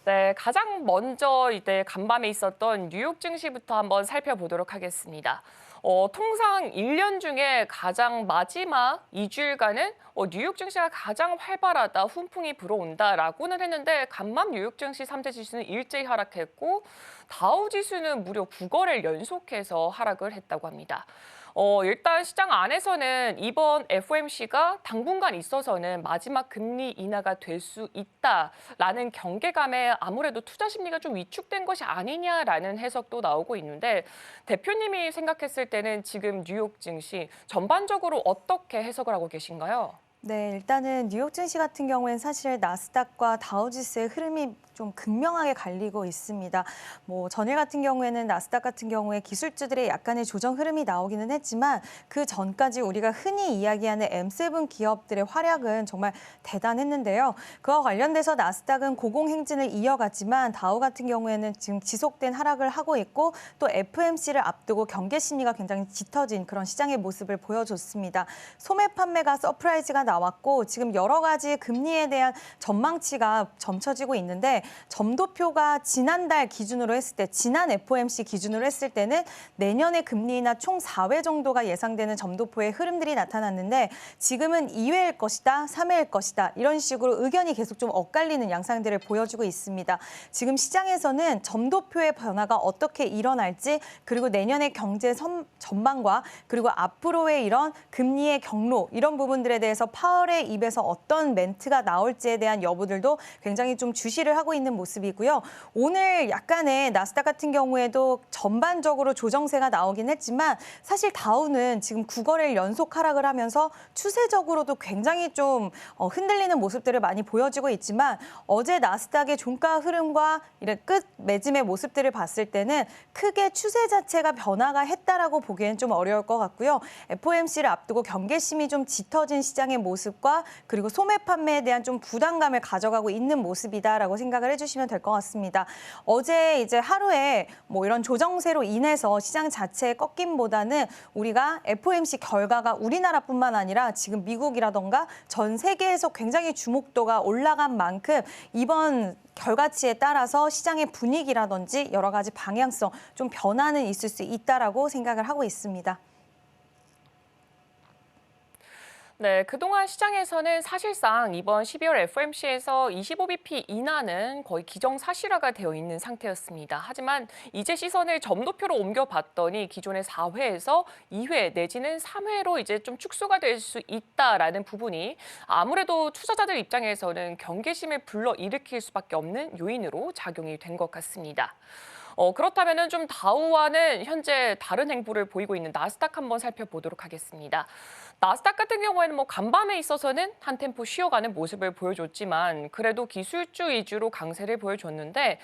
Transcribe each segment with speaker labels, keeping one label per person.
Speaker 1: 네, 가장 먼저 이때 간밤에 있었던 뉴욕 증시부터 한번 살펴보도록 하겠습니다. 통상 1년 중에 가장 마지막 2주일간은 뉴욕 증시가 가장 활발하다, 훈풍이 불어온다라고는 했는데 간밤 뉴욕 증시 3대 지수는 일제히 하락했고 다우 지수는 무려 9거래를 연속해서 하락을 했다고 합니다. 일단 시장 안에서는 이번 FOMC가 당분간 있어서는 마지막 금리 인하가 될 수 있다라는 경계감에 아무래도 투자 심리가 좀 위축된 것이 아니냐라는 해석도 나오고 있는데 대표님이 생각했을 때는 지금 뉴욕 증시 전반적으로 어떻게 해석을 하고 계신가요?
Speaker 2: 네, 일단은 뉴욕 증시 같은 경우에는 사실 나스닥과 다우지수의 흐름이 좀 극명하게 갈리고 있습니다. 전일 같은 경우에는 나스닥 같은 경우에 기술주들의 약간의 조정 흐름이 나오기는 했지만 그 전까지 우리가 흔히 이야기하는 M7 기업들의 활약은 정말 대단했는데요. 그와 관련돼서 나스닥은 고공행진을 이어갔지만 다우 같은 경우에는 지금 지속된 하락을 하고 있고 또 FOMC를 앞두고 경계 심리가 굉장히 짙어진 그런 시장의 모습을 보여줬습니다. 소매 판매가 서프라이즈가 나왔고 지금 여러 가지 금리에 대한 전망치가 점쳐지고 있는데 점도표가 지난달 기준으로 했을 때, 지난 FOMC 기준으로 했을 때는 내년의 금리 인하 총 4회 정도가 예상되는 점도표의 흐름들이 나타났는데 지금은 2회일 것이다, 3회일 것이다 이런 식으로 의견이 계속 좀 엇갈리는 양상들을 보여주고 있습니다. 지금 시장에서는 점도표의 변화가 어떻게 일어날지 그리고 내년의 경제 전망과 그리고 앞으로의 이런 금리의 경로 이런 부분들에 대해서 파월의 입에서 어떤 멘트가 나올지에 대한 여부들도 굉장히 좀 주시를 하고 있는 모습이고요. 오늘 약간의 나스닥 같은 경우에도 전반적으로 조정세가 나오긴 했지만 사실 다우는 지금 9거래일 연속 하락을 하면서 추세적으로도 굉장히 좀 흔들리는 모습들을 많이 보여주고 있지만 어제 나스닥의 종가 흐름과 이런 끝 매짐의 모습들을 봤을 때는 크게 추세 자체가 변화가 했다라고 보기엔 좀 어려울 것 같고요. FOMC를 앞두고 경계심이 좀 짙어진 시장의 모습과 그리고 소매 판매에 대한 좀 부담감을 가져가고 있는 모습이다라고 생각을 해주시면 될 것 같습니다. 어제 이제 하루에 이런 조정세로 인해서 시장 자체의 꺾임보다는 우리가 FOMC 결과가 우리나라뿐만 아니라 지금 미국이라던가 전 세계에서 굉장히 주목도가 올라간 만큼 이번 결과치에 따라서 시장의 분위기라든지 여러 가지 방향성 좀 변화는 있을 수 있다라고 생각을 하고 있습니다.
Speaker 1: 네, 그동안 시장에서는 사실상 이번 12월 FOMC에서 25bp 인하는 거의 기정사실화가 되어 있는 상태였습니다. 하지만 이제 시선을 점도표로 옮겨봤더니 기존의 4회에서 2회 내지는 3회로 이제 좀 축소가 될 수 있다라는 부분이 아무래도 투자자들 입장에서는 경계심을 불러일으킬 수밖에 없는 요인으로 작용이 된 것 같습니다. 그렇다면은 좀 다우와는 현재 다른 행보를 보이고 있는 나스닥 한번 살펴보도록 하겠습니다. 나스닥 같은 경우에는 간밤에 있어서는 한 템포 쉬어가는 모습을 보여줬지만 그래도 기술주 위주로 강세를 보여줬는데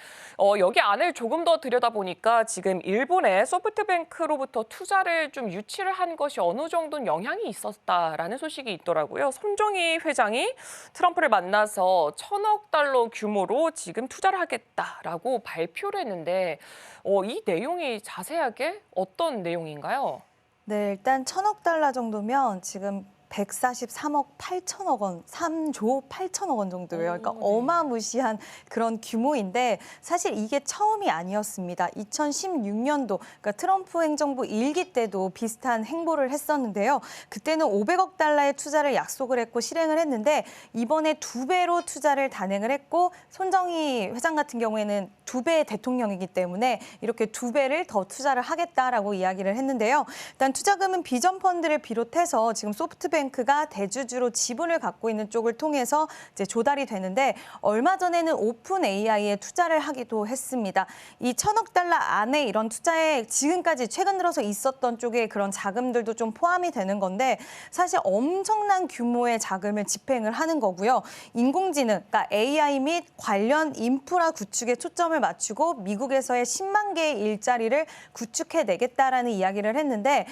Speaker 1: 여기 안을 조금 더 들여다보니까 지금 일본의 소프트뱅크로부터 투자를 좀 유치를 한 것이 어느 정도는 영향이 있었다라는 소식이 있더라고요. 손정희 회장이 트럼프를 만나서 1,000억 달러 규모로 지금 투자를 하겠다라고 발표를 했는데 이 내용이 자세하게 어떤 내용인가요?
Speaker 2: 네, 일단 1,000억 달러 정도면 지금 143억 8천억 원, 3조 8천억 원 정도예요. 그러니까
Speaker 1: 네.
Speaker 2: 어마무시한 그런 규모인데 사실 이게 처음이 아니었습니다. 2016년도 그러니까 트럼프 행정부 1기 때도 비슷한 행보를 했었는데요. 그때는 500억 달러의 투자를 약속을 했고 실행을 했는데 이번에 2배로 투자를 단행을 했고 손정희 회장 같은 경우에는 2배의 대통령이기 때문에 이렇게 2배를 더 투자를 하겠다라고 이야기를 했는데요. 일단 투자금은 비전 펀드를 비롯해서 지금 소프트뱅크가 대주주로 지분을 갖고 있는 쪽을 통해서 이제 조달이 되는데 얼마 전에는 오픈 AI에 투자를 하기도 했습니다. 이 1,000억 달러 안에 이런 투자에 지금까지 최근 들어서 있었던 쪽에 그런 자금들도 좀 포함이 되는 건데 사실 엄청난 규모의 자금을 집행을 하는 거고요. 인공지능, 그러니까 AI 및 관련 인프라 구축에 초점을 맞추고 미국에서의 10만 개의 일자리를 구축해내겠다라는 이야기를 했는데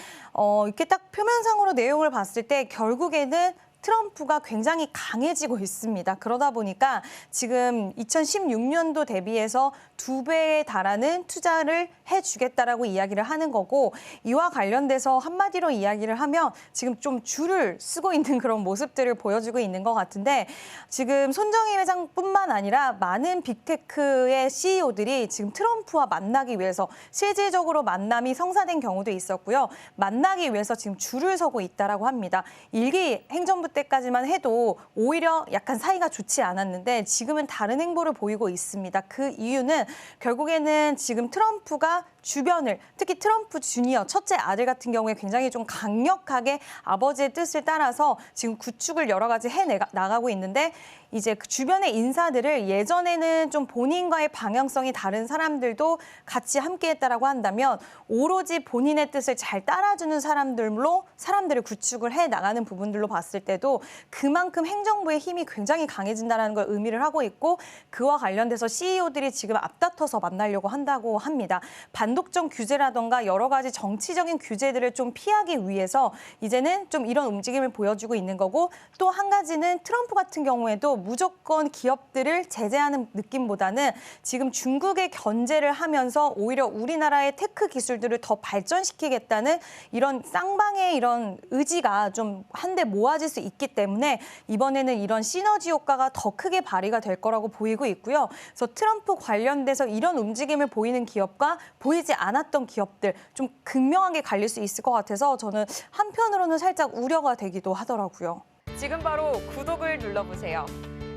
Speaker 2: 이렇게 딱 표면상으로 내용을 봤을 때 결국에는 트럼프가 굉장히 강해지고 있습니다. 그러다 보니까 지금 2016년도 대비해서 2배에 달하는 투자를 해주겠다라고 이야기를 하는 거고, 이와 관련돼서 한마디로 이야기를 하면 지금 좀 줄을 쓰고 있는 그런 모습들을 보여주고 있는 것 같은데, 지금 손정희 회장뿐만 아니라 많은 빅테크의 CEO들이 지금 트럼프와 만나기 위해서 실질적으로 만남이 성사된 경우도 있었고요. 만나기 위해서 지금 줄을 서고 있다라고 합니다. 1기 행정부 때까지만 해도 오히려 약간 사이가 좋지 않았는데 지금은 다른 행보를 보이고 있습니다. 그 이유는 결국에는 지금 트럼프가 주변을, 특히 트럼프 주니어 첫째 아들 같은 경우에 굉장히 좀 강력하게 아버지의 뜻을 따라서 지금 구축을 여러 가지 나가고 있는데, 이제 그 주변의 인사들을 예전에는 좀 본인과의 방향성이 다른 사람들도 같이 함께했다라고 한다면 오로지 본인의 뜻을 잘 따라주는 사람들로 사람들을 구축을 해 나가는 부분들로 봤을 때도 그만큼 행정부의 힘이 굉장히 강해진다는 걸 의미를 하고 있고, 그와 관련돼서 CEO들이 지금 앞다퉈서 만나려고 한다고 합니다. 반독점 규제라던가 여러 가지 정치적인 규제들을 좀 피하기 위해서 이제는 좀 이런 움직임을 보여주고 있는 거고, 또 한 가지는 트럼프 같은 경우에도 무조건 기업들을 제재하는 느낌보다는 지금 중국에 견제를 하면서 오히려 우리나라의 테크 기술들을 더 발전시키겠다는 이런 쌍방의 이런 의지가 좀 한데 모아질 수 있기 때문에 이번에는 이런 시너지 효과가 더 크게 발휘가 될 거라고 보이고 있고요. 그래서 트럼프 관련돼서 이런 움직임을 보이는 기업과 보이지 않았던 기업들 좀 극명하게 갈릴 수 있을 것 같아서 저는 한편으로는 살짝 우려가 되기도 하더라고요.
Speaker 1: 지금 바로 구독을 눌러보세요.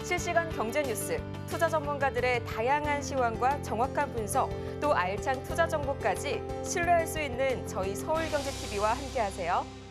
Speaker 1: 실시간 경제 뉴스, 투자 전문가들의 다양한 시황과 정확한 분석, 또 알찬 투자 정보까지 신뢰할 수 있는 저희 서울경제TV와 함께하세요.